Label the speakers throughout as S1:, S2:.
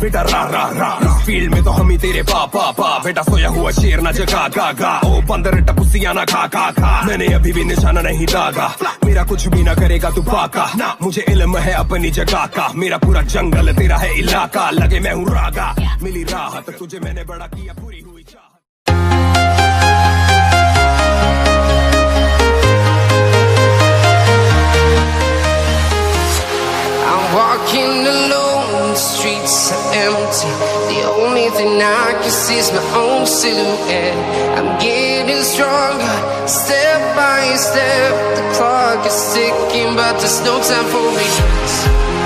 S1: बेटा रा रा रा फील्ड में तो हम ही तेरे पा बेटा सोया हुआ शेर ना जगा गा ओ बंदर टपुसिया ना खा मैंने अभी भी निशाना नहीं दागा मेरा कुछ भी ना करेगा तू पाका मुझे इल्म है अपनी जगह का मेरा पूरा जंगल तेरा है इलाका लगे मैं हूँ रागा मिली राहत तुझे मैंने बड़ा किया पूरी हुई चाहत
S2: Walking alone, the streets are empty. The only thing I can see is my own silhouette. I'm getting stronger, step by step. The clock is ticking, but there's no time for regrets.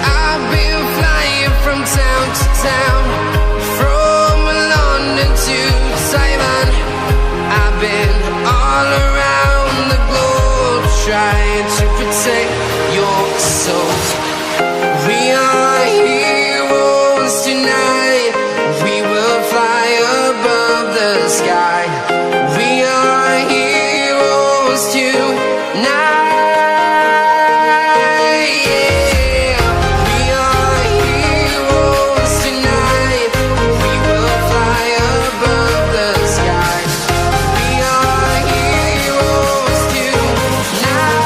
S2: I've been flying from town to town, from London to Taiwan. I've been all around the globe, trying to protect your soul. We are heroes tonight. We will fly above the sky. We are heroes tonight. Yeah. We are heroes tonight. We will fly above the sky. We are heroes tonight.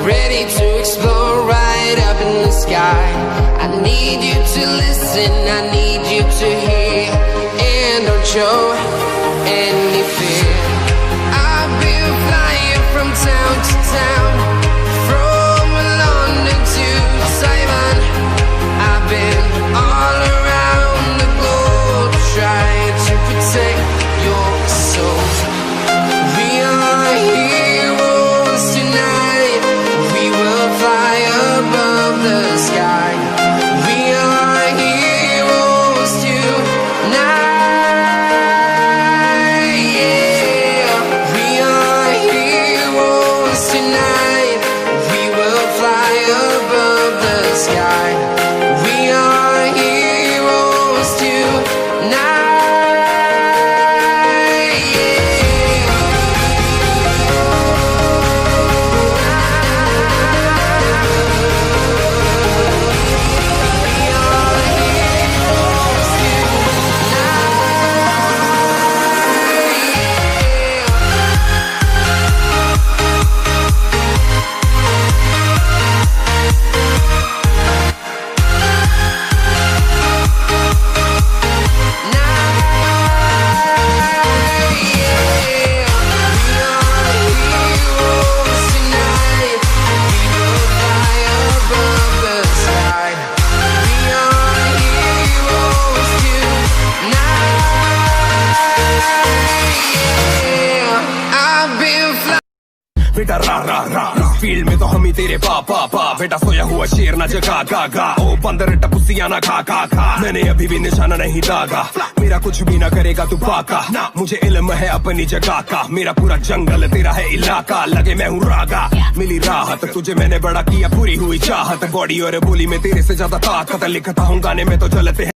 S2: Ready to explore right up in the sky. I need you to listen, I need you to hear, and don't show any fear. I've been flying from town to town, from London to Taiwan. I've been all around the globe, trying to protect your soul. We are heroes tonight. We will fly above the sky. We are heroes tonight. Yeah. We are heroes tonight. We will fly above the sky. We are heroes tonight.
S1: बेटा रा रा रा field में तो हम ही तेरे पा बेटा सोया हुआ शेर ना जगा गा ओ बंदर टपुसिया ना खा मैंने अभी भी निशाना नहीं दागा मेरा कुछ भी ना करेगा तू पाका मुझे इल्म है अपनी जगह का मेरा पूरा जंगल तेरा है इलाका लगे मैं हूँ रागा मिली राहत तुझे मैंने बड़ा किया पूरी हुई चाहत बॉडी और बोली में तेरे से ज्यादा ताकत लिखता हूँ गाने में तो जलते हैं